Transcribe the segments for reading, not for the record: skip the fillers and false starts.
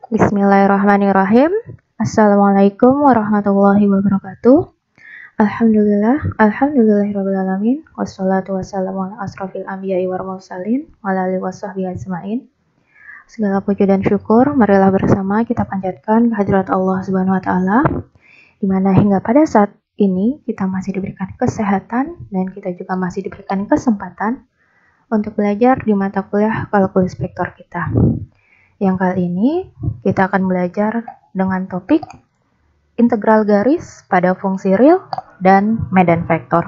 Bismillahirrahmanirrahim. Assalamualaikum warahmatullahi wabarakatuh. Alhamdulillahirrabbilalamin. Wassalatu wassalamu ala asrafil anbiya'i wal mursalin wa ala alihi washabbihi ajmain. Segala puji dan syukur marilah bersama kita panjatkan kehadirat Allah Subhanahu wa taala, di mana hingga pada saat ini kita masih diberikan kesehatan dan kita juga masih diberikan kesempatan untuk belajar di mata kuliah kalkulus vektor kita. Yang kali ini kita akan belajar dengan topik integral garis pada fungsi real dan medan vektor.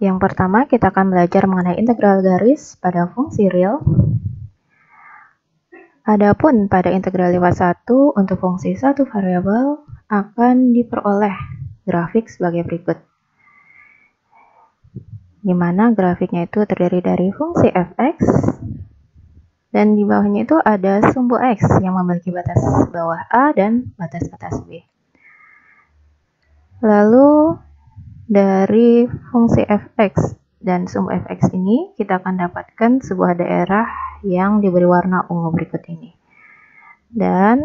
Yang pertama kita akan belajar mengenai integral garis pada fungsi real. Adapun pada integral lewat 1 untuk fungsi satu variabel akan diperoleh grafik sebagai berikut, di mana grafiknya itu terdiri dari fungsi fx dan di bawahnya itu ada sumbu x yang memiliki batas bawah a dan batas atas b. Lalu dari fungsi fx dan sumbu fx ini kita akan dapatkan sebuah daerah yang diberi warna ungu berikut ini. Dan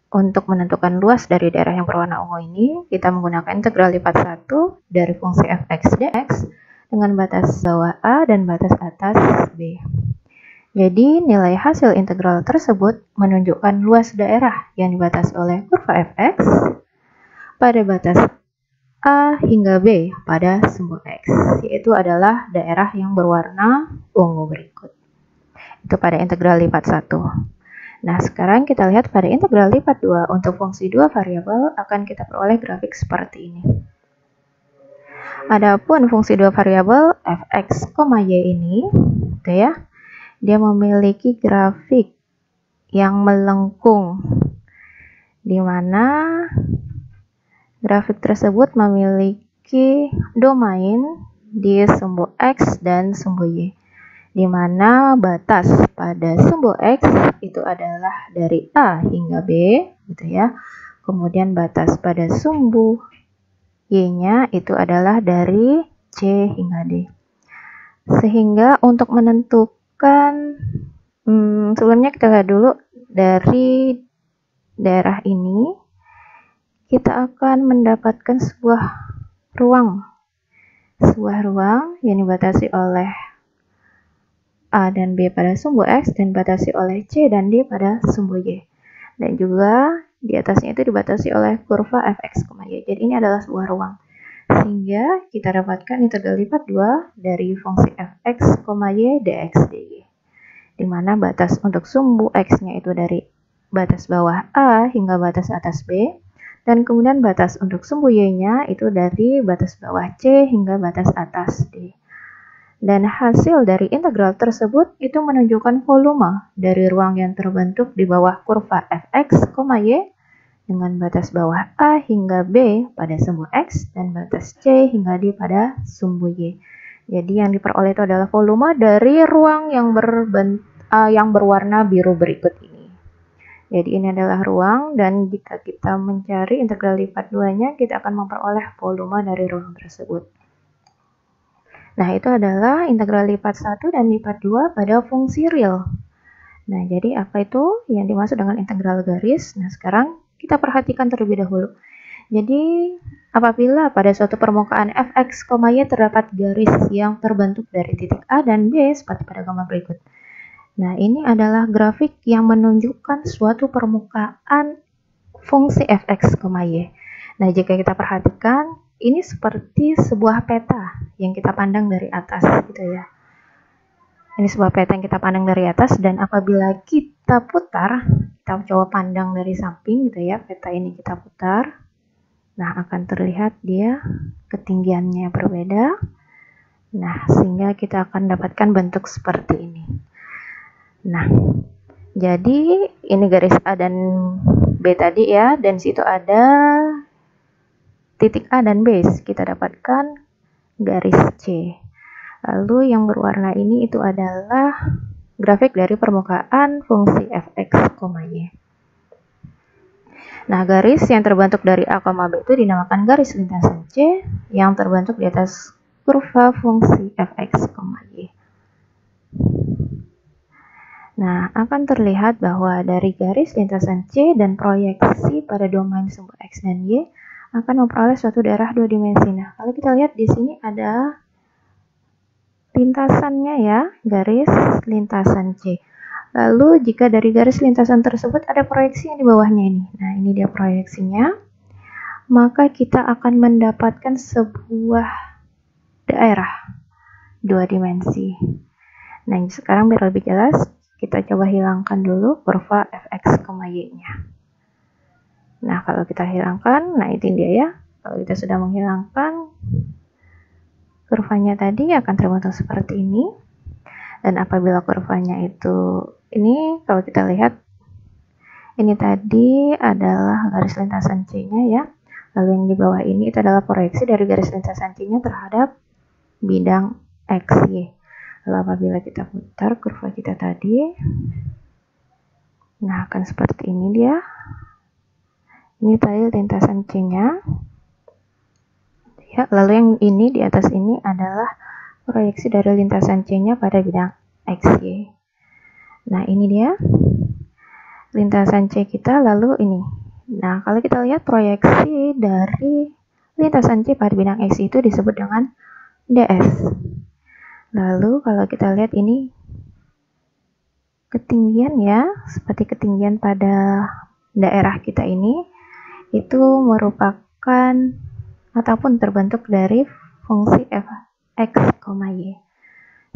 untuk menentukan luas dari daerah yang berwarna ungu ini, kita menggunakan integral lipat 1 dari fungsi fx dx dengan batas bawah a dan batas atas b. Jadi, nilai hasil integral tersebut menunjukkan luas daerah yang dibatasi oleh kurva fx pada batas a hingga b pada sumbu x, yaitu adalah daerah yang berwarna ungu berikut. Itu pada integral lipat 1. Nah, sekarang kita lihat pada integral lipat 2 untuk fungsi dua variabel akan kita peroleh grafik seperti ini. Adapun fungsi dua variabel fx, y ini, gitu ya, dia memiliki grafik yang melengkung, di mana grafik tersebut memiliki domain di sumbu x dan sumbu y, di mana batas pada sumbu x itu adalah dari a hingga b, gitu ya. Kemudian batas pada sumbu y-nya itu adalah dari c hingga d. Sehingga untuk menentukan, sebelumnya kita lihat dulu dari daerah ini, kita akan mendapatkan sebuah ruang yang dibatasi oleh a dan b pada sumbu x dan dibatasi oleh c dan d pada sumbu y. Dan juga di atasnya itu dibatasi oleh kurva fx, y. Jadi ini adalah sebuah ruang. Sehingga kita dapatkan integral lipat 2 dari fungsi fx, y dx dy. Di mana batas untuk sumbu x-nya itu dari batas bawah a hingga batas atas b. Dan kemudian batas untuk sumbu y-nya itu dari batas bawah c hingga batas atas d. Dan hasil dari integral tersebut itu menunjukkan volume dari ruang yang terbentuk di bawah kurva fx, y dengan batas bawah a hingga b pada sumbu x dan batas c hingga d pada sumbu y. Jadi yang diperoleh itu adalah volume dari ruang yang berwarna biru berikut ini. Jadi ini adalah ruang, dan jika kita mencari integral lipat 2-nya, kita akan memperoleh volume dari ruang tersebut. Nah, itu adalah integral lipat 1 dan lipat 2 pada fungsi real. Nah, jadi apa itu yang dimaksud dengan integral garis? Nah, sekarang kita perhatikan terlebih dahulu. Jadi, apabila pada suatu permukaan fx, y terdapat garis yang terbentuk dari titik A dan B seperti pada gambar berikut. Nah, ini adalah grafik yang menunjukkan suatu permukaan fungsi fx, y. Nah, jika kita perhatikan, ini seperti sebuah peta yang kita pandang dari atas, gitu ya. Ini sebuah peta yang kita pandang dari atas, dan apabila kita putar, kita coba pandang dari samping, gitu ya, peta ini kita putar. Nah, akan terlihat dia ketinggiannya berbeda. Nah, sehingga kita akan dapatkan bentuk seperti ini. Nah, jadi ini garis A dan B tadi ya, dan situ ada titik A dan B, kita dapatkan garis C. Lalu yang berwarna ini itu adalah grafik dari permukaan fungsi fx, y. Nah, garis yang terbentuk dari A, B itu dinamakan garis lintasan C yang terbentuk di atas kurva fungsi fx, y. Nah, akan terlihat bahwa dari garis lintasan C dan proyeksi pada domain sumbu X dan Y akan memperoleh suatu daerah 2 dimensi. Nah, kalau kita lihat di sini ada lintasannya ya, garis lintasan C. Lalu jika dari garis lintasan tersebut ada proyeksi yang di bawahnya ini. Nah, ini dia proyeksinya. Maka kita akan mendapatkan sebuah daerah 2 dimensi. Nah, sekarang biar lebih jelas, kita coba hilangkan dulu kurva fx, y-nya. Nah, kalau kita hilangkan, nah itu dia ya. Kalau kita sudah menghilangkan, kurvanya tadi akan terbentuk seperti ini. Dan apabila kurvanya itu, ini kalau kita lihat, ini tadi adalah garis lintasan C-nya ya. Lalu yang di bawah ini itu adalah proyeksi dari garis lintasan C-nya terhadap bidang X, Y. Lalu apabila kita putar kurva kita tadi, nah akan seperti ini dia. Ini tadi lintasan C-nya. Ya, lalu yang ini di atas ini adalah proyeksi dari lintasan C-nya pada bidang X, Y. Nah, ini dia lintasan C kita, lalu ini. Nah, kalau kita lihat proyeksi dari lintasan C pada bidang X itu disebut dengan DS. Lalu kalau kita lihat ini ketinggian ya, seperti ketinggian pada daerah kita ini, itu merupakan ataupun terbentuk dari fungsi fx, y.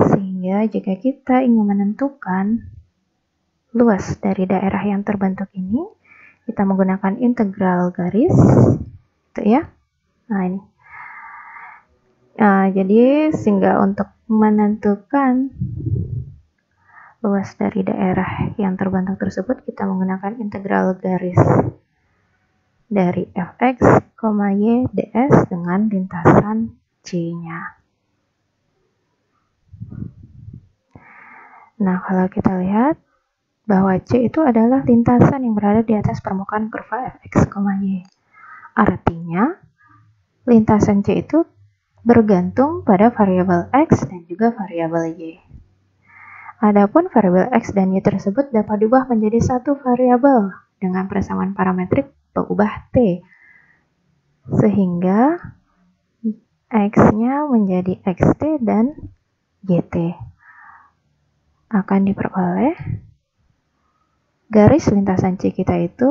Sehingga jika kita ingin menentukan luas dari daerah yang terbentuk ini, kita menggunakan integral garis, itu ya. Nah ini. Nah, jadi sehingga untuk menentukan luas dari daerah yang terbentuk tersebut, kita menggunakan integral garis dari fx, y, ds dengan lintasan C-nya. Nah, kalau kita lihat bahwa C itu adalah lintasan yang berada di atas permukaan kurva fx, y. Artinya, lintasan C itu bergantung pada variabel X dan juga variabel Y. Adapun variabel X dan Y tersebut dapat diubah menjadi satu variabel dengan persamaan parametrik pengubah T. Sehingga X-nya menjadi XT dan YT. Akan diperoleh garis lintasan C kita itu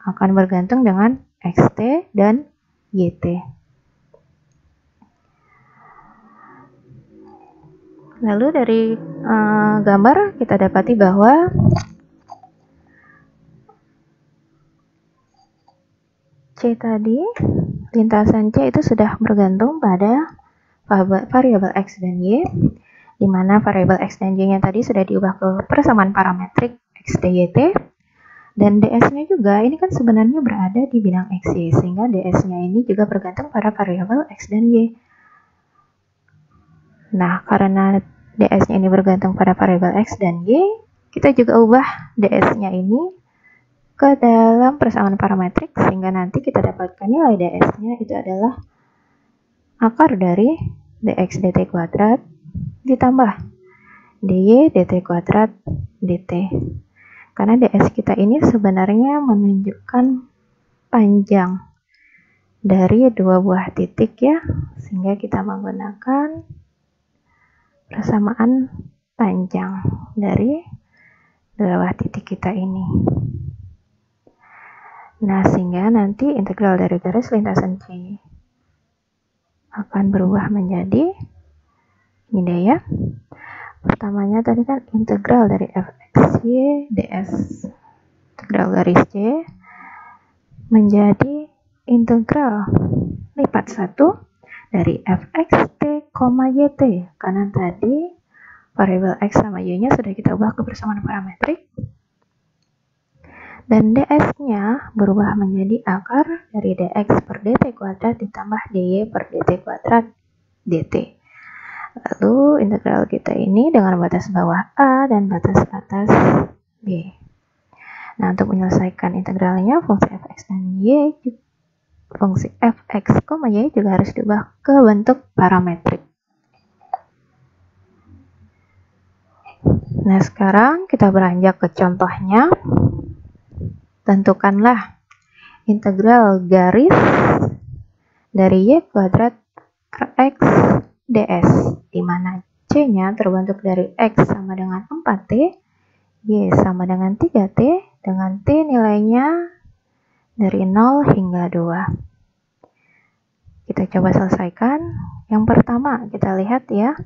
akan bergantung dengan XT dan YT. Lalu dari gambar kita dapati bahwa C tadi, lintasan C itu sudah bergantung pada variabel X dan Y, di mana variabel X dan Y-nya tadi sudah diubah ke persamaan parametrik XT, YT, dan DS-nya juga ini kan sebenarnya berada di bidang XY, sehingga DS-nya ini juga bergantung pada variabel X dan Y. Nah, karena DS-nya ini bergantung pada variabel X dan Y, kita juga ubah DS-nya ini ke dalam persamaan parametrik, sehingga nanti kita dapatkan nilai DS-nya itu adalah akar dari dx dt kuadrat ditambah dy dt kuadrat dt. Karena ds kita ini sebenarnya menunjukkan panjang dari dua buah titik ya, sehingga kita menggunakan persamaan panjang dari dua buah titik kita ini. Nah, sehingga nanti integral dari garis lintasan C akan berubah menjadi ini deh ya. Pertamanya tadi kan integral dari fx y ds, integral garis C menjadi integral lipat 1 dari fx t, yt, karena tadi variabel x sama y-nya sudah kita ubah ke persamaan parametrik, dan ds-nya berubah menjadi akar dari dx per dt kuadrat ditambah dy per dt kuadrat dt. Lalu integral kita ini dengan batas bawah a dan batas atas b. Nah, untuk menyelesaikan integralnya, fungsi fx dan y, fungsi fx, y juga harus diubah ke bentuk parametrik. Nah, sekarang kita beranjak ke contohnya. Tentukanlah integral garis dari y kuadrat per x ds, di mana c-nya terbentuk dari x sama dengan 4t, y sama dengan 3t, dengan t nilainya dari 0 hingga 2. Kita coba selesaikan. Yang pertama, kita lihat ya,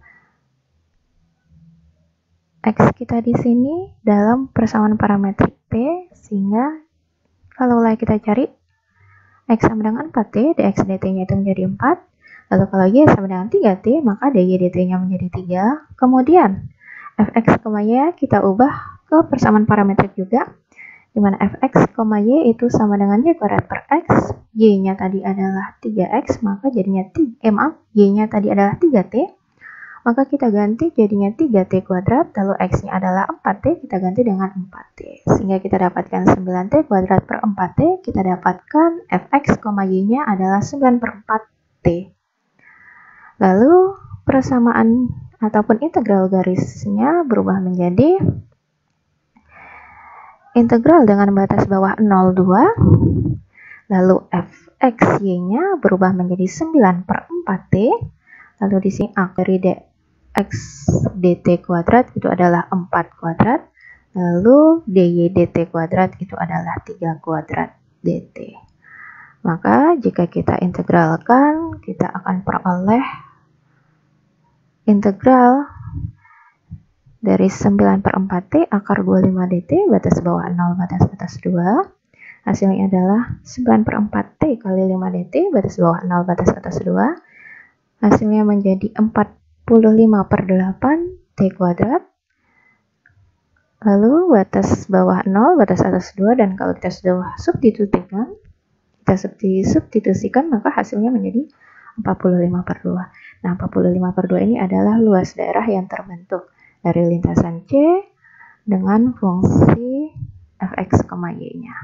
x kita di sini dalam persamaan parametrik p, sehingga kalau kita cari x sama dengan 4t, dx dt-nya itu menjadi 4. Lalu kalau y sama dengan 3t, maka dy dt-nya menjadi 3. Kemudian fx, y kita ubah ke persamaan parametrik juga, di mana fx, y itu sama dengan y kuadrat per x, y-nya tadi adalah 3x, maka jadinya y-nya tadi adalah 3t. Maka kita ganti jadinya 3t kuadrat, lalu x-nya adalah 4t, kita ganti dengan 4t. Sehingga kita dapatkan 9t kuadrat per 4t, kita dapatkan fx, y-nya adalah 9 per 4t. Lalu persamaan ataupun integral garisnya berubah menjadi integral dengan batas bawah 0,2, lalu fx, y-nya berubah menjadi 9 per 4t, lalu di sini dari dx dt kuadrat itu adalah 4 kuadrat, lalu dy dt kuadrat itu adalah 3 kuadrat dt. Maka jika kita integralkan, kita akan peroleh integral dari 9 per 4t akar 25 dt, batas bawah 0, batas atas 2. Hasilnya adalah 9 per 4t kali 5 dt, batas bawah 0, batas atas 2. Hasilnya menjadi 45 per 8 t kuadrat. Lalu batas bawah 0, batas atas 2, dan kalau kita sudah substitusikan, maka hasilnya menjadi 45 per 2. Nah, 45 per 2 ini adalah luas daerah yang terbentuk dari lintasan C dengan fungsi fx, y-nya.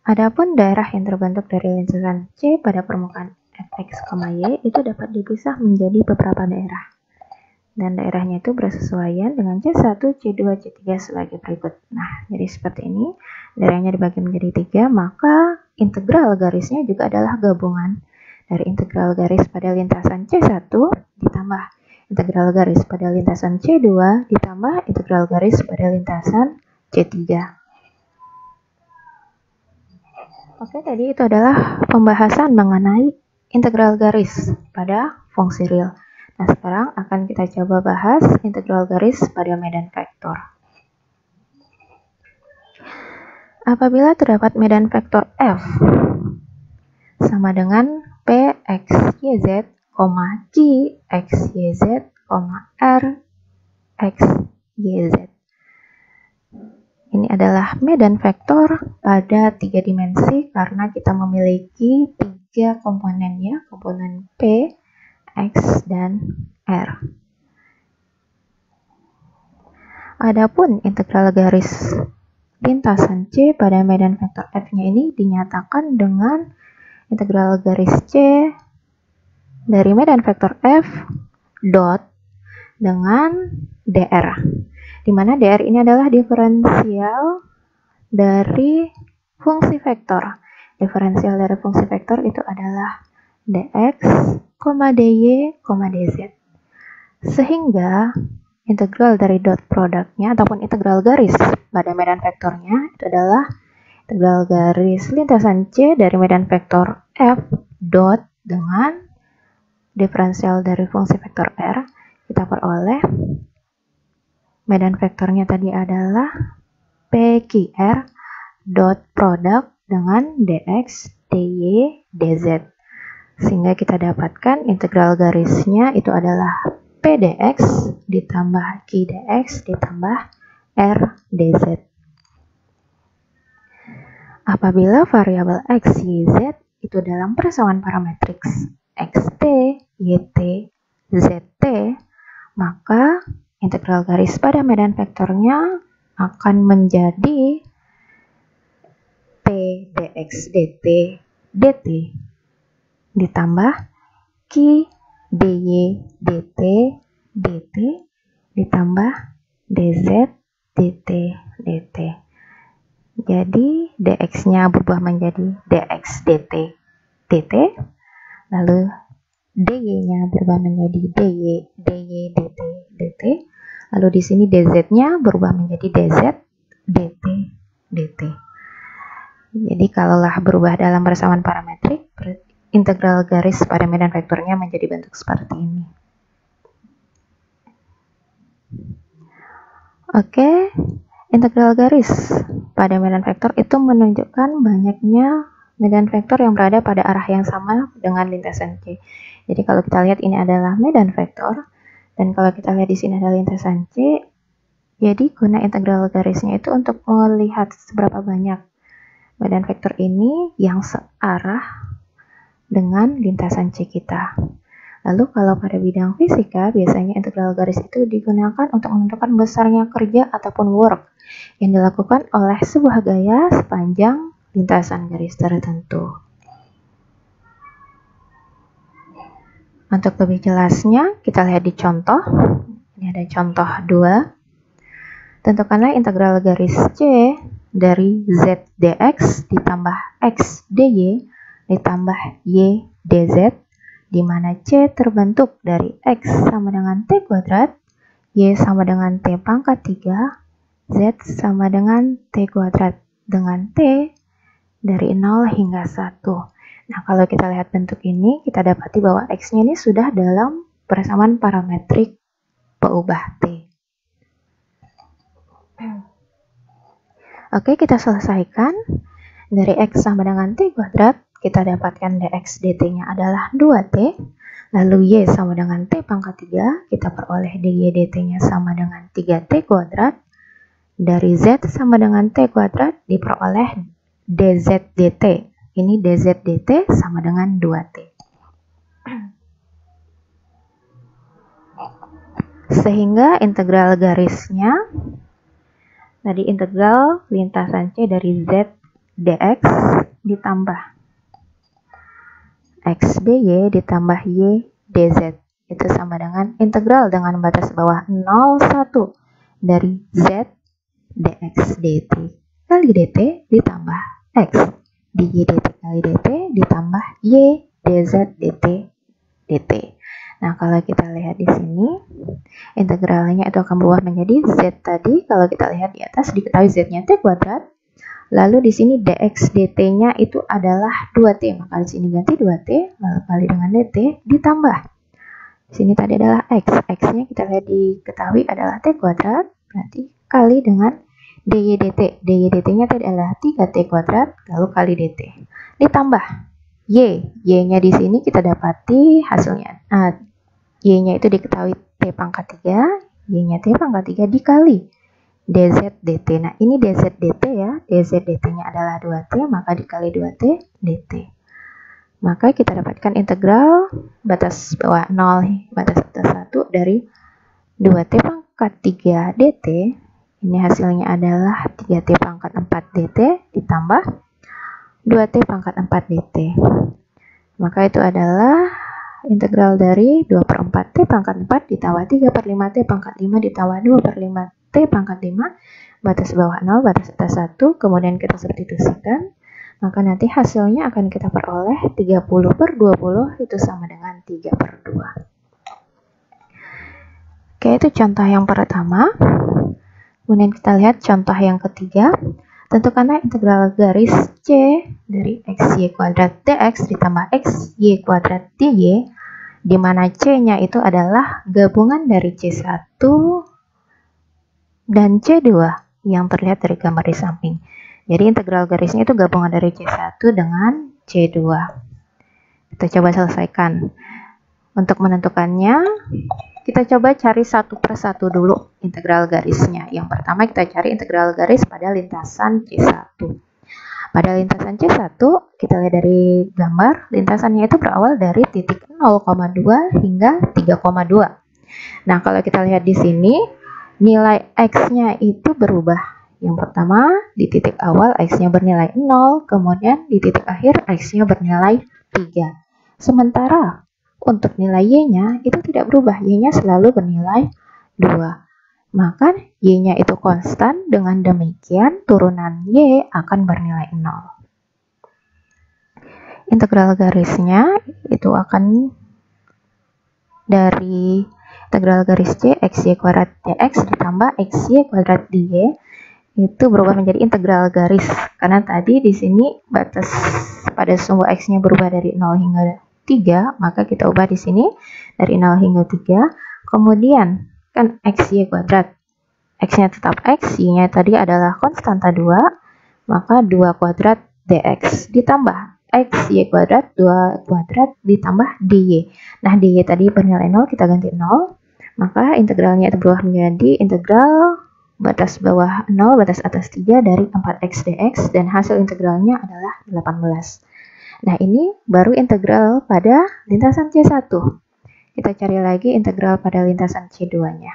Adapun daerah yang terbentuk dari lintasan C pada permukaan fx, y itu dapat dipisah menjadi beberapa daerah. Dan daerahnya itu bersesuaian dengan C1, C2, C3 sebagai berikut. Nah, jadi seperti ini. Daerahnya dibagi menjadi 3, maka integral garisnya juga adalah gabungan dari integral garis pada lintasan C1 ditambah integral garis pada lintasan C2 ditambah integral garis pada lintasan C3. Oke, tadi itu adalah pembahasan mengenai integral garis pada fungsi real. Nah, sekarang akan kita coba bahas integral garis pada medan vektor. Apabila terdapat medan vektor f sama dengan p x y z, q x y z, r x y z. Ini adalah medan vektor pada 3 dimensi karena kita memiliki 3 komponennya, komponen P, X, dan R. Adapun integral garis lintasan C pada medan vektor F-nya ini dinyatakan dengan integral garis C dari medan vektor F dot dengan dr, di mana dr ini adalah diferensial dari fungsi vektor. Diferensial dari fungsi vektor itu adalah dx, dy, dz. Sehingga integral dari dot produknya ataupun integral garis pada medan vektornya itu adalah integral garis lintasan C dari medan vektor F dot dengan diferensial dari fungsi vektor R. Kita peroleh medan vektornya tadi adalah PQR dot produk dengan dx, dy, dz. Sehingga kita dapatkan integral garisnya itu adalah p dx ditambah q dx ditambah r dz. Apabila variabel x, y, z itu dalam persamaan parametrik xt, yt, zt, maka integral garis pada medan vektornya akan menjadi p dx dt dt. ditambah Q dy dt dt ditambah dz dt dt. Jadi dx-nya berubah menjadi dx dt dt, lalu dy-nya berubah menjadi dy dt dt, lalu di sini dz-nya berubah menjadi dz dt dt. Jadi kalaulah berubah dalam persamaan parametrik, integral garis pada medan vektornya menjadi bentuk seperti ini. Oke, integral garis pada medan vektor itu menunjukkan banyaknya medan vektor yang berada pada arah yang sama dengan lintasan C. Jadi kalau kita lihat ini adalah medan vektor, dan kalau kita lihat di sini adalah lintasan C, jadi guna integral garisnya itu untuk melihat seberapa banyak medan vektor ini yang searah dengan lintasan C kita. Lalu kalau pada bidang fisika, biasanya integral garis itu digunakan untuk menentukan besarnya kerja ataupun work yang dilakukan oleh sebuah gaya sepanjang lintasan garis tertentu. Untuk lebih jelasnya, kita lihat di contoh. Ini ada contoh 2. Tentukanlah integral garis C dari z dx ditambah x dy ditambah y dz, di mana C terbentuk dari x sama dengan t kuadrat, y sama dengan t pangkat 3, z sama dengan t kuadrat dengan t dari 0 hingga 1. Nah, kalau kita lihat bentuk ini, kita dapati bahwa x-nya ini sudah dalam persamaan parametrik peubah t. Oke, kita selesaikan. Dari x sama dengan t kuadrat, kita dapatkan dx dt-nya adalah 2t. Lalu y sama dengan t pangkat 3, kita peroleh dy dt-nya sama dengan 3t kuadrat. Dari z sama dengan t kuadrat, diperoleh dz dt. Ini dz dt sama dengan 2t. Sehingga integral garisnya, tadi integral lintasan C dari z dx ditambah x dy ditambah y dz, itu sama dengan integral dengan batas bawah 0, 1 dari z dx dt kali dt ditambah x dy dt kali dt ditambah y dz dt dt. Nah, kalau kita lihat di sini, integralnya itu akan berubah menjadi z tadi. Kalau kita lihat di atas, diketahui z-nya t kuadrat. Lalu di sini dx dt-nya itu adalah 2t, maka di sini ganti 2t, lalu kali dengan dt ditambah. Di sini tadi adalah x, x-nya kita lihat diketahui adalah t kuadrat, berarti kali dengan dy dt. Dy dt-nya tadi adalah 3t kuadrat, lalu kali dt. Ditambah y-nya di sini kita dapati hasilnya. Y-nya itu diketahui t pangkat 3, y-nya t pangkat 3 dikali dz dt. Nah, ini dz dt ya, dz dt-nya adalah 2t, maka dikali 2t dt. Maka kita dapatkan integral batas bawah 0, batas atas 1 dari 2t pangkat 3 dt. Ini hasilnya adalah 3t pangkat 4 dt ditambah 2t pangkat 4 dt. Maka itu adalah integral dari 2/4t pangkat 4 ditambah 3/5t pangkat 5 ditambah 2/5t pangkat 5, batas bawah 0, batas atas 1, kemudian kita substitusikan, maka nanti hasilnya akan kita peroleh 30/20 itu sama dengan 3/2. Oke, itu contoh yang pertama. Kemudian kita lihat contoh yang ketiga. Tentukanlah integral garis C dari xy kuadrat dx ditambah xy kuadrat dy, di mana C-nya itu adalah gabungan dari C1 dan C2 yang terlihat dari gambar di samping. Jadi integral garisnya itu gabungan dari C1 dengan C2. Kita coba selesaikan. Untuk menentukannya, kita coba cari satu persatu dulu integral garisnya. Yang pertama kita cari integral garis pada lintasan C1. Pada lintasan C1, kita lihat dari gambar, lintasannya itu berawal dari titik 0,2 hingga 3,2. Nah, kalau kita lihat di sini, nilai X-nya itu berubah. Yang pertama, di titik awal X-nya bernilai 0, kemudian di titik akhir X-nya bernilai 3. Sementara untuk nilai Y-nya itu tidak berubah, Y-nya selalu bernilai 2. Maka Y-nya itu konstan, dengan demikian turunan Y akan bernilai 0. Integral garisnya itu akan dari integral garis C XY kuadrat dx ditambah XY kuadrat dy itu berubah menjadi integral garis, karena tadi di sini batas pada sumbu x-nya berubah dari 0 hingga 3, maka kita ubah di sini dari 0 hingga 3. Kemudian kan xy kuadrat, x-nya tetap x, y-nya tadi adalah konstanta 2, maka 2 kuadrat dx ditambah xy kuadrat 2 kuadrat ditambah dy. Nah, dy tadi bernilai 0, kita ganti 0, maka integralnya itu berubah menjadi integral batas bawah 0, batas atas 3 dari 4x dx, dan hasil integralnya adalah 18. Nah, ini baru integral pada lintasan C1. Kita cari lagi integral pada lintasan C2-nya.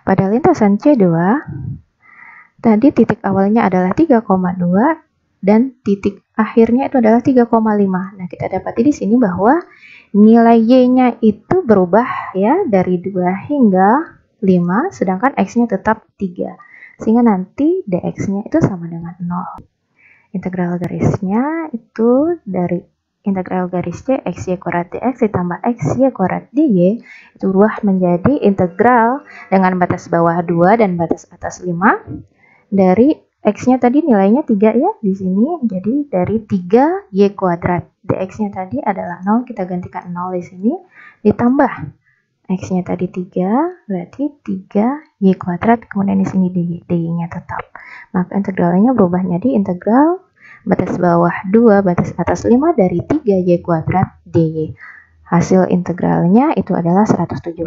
Pada lintasan C2, tadi titik awalnya adalah 3,2 dan titik akhirnya itu adalah 3,5. Nah, kita dapati di sini bahwa nilai Y-nya itu berubah ya dari 2 hingga 5, sedangkan X-nya tetap 3. Sehingga nanti dx-nya itu sama dengan 0. Integral garisnya itu dari integral garis C XY kuadrat dx ditambah XY kuadrat dy itu berubah menjadi integral dengan batas bawah 2 dan batas atas 5 dari x-nya tadi nilainya 3 ya di sini, jadi dari 3y kuadrat. Dx-nya tadi adalah 0, kita gantikan 0 di sini ditambah x-nya tadi 3, berarti 3y kuadrat, kemudian di sini dy-nya tetap. Maka integralnya berubah menjadi integral batas bawah 2, batas atas 5 dari 3y kuadrat dy. Hasil integralnya itu adalah 117.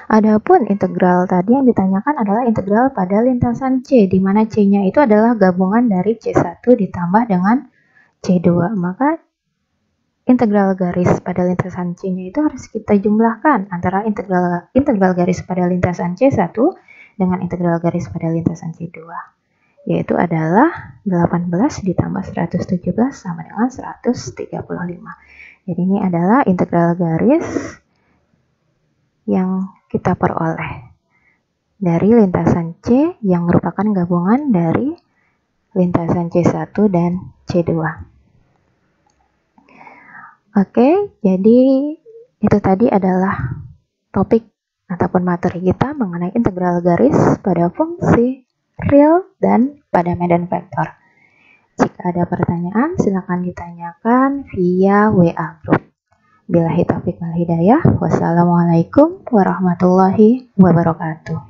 Adapun integral tadi yang ditanyakan adalah integral pada lintasan C, di mana C-nya itu adalah gabungan dari C1 ditambah dengan C2. Maka integral garis pada lintasan C-nya itu harus kita jumlahkan antara integral garis pada lintasan C1 dengan integral garis pada lintasan C2, yaitu adalah 18 ditambah 117 sama dengan 135. Jadi ini adalah integral garis yang kita peroleh dari lintasan C yang merupakan gabungan dari lintasan C1 dan C2. Oke, jadi itu tadi adalah topik ataupun materi kita mengenai integral garis pada fungsi real dan pada medan vektor. Jika ada pertanyaan, silakan ditanyakan via WA Group. Billahi taufiq wal hidayah. Wassalamualaikum warahmatullahi wabarakatuh.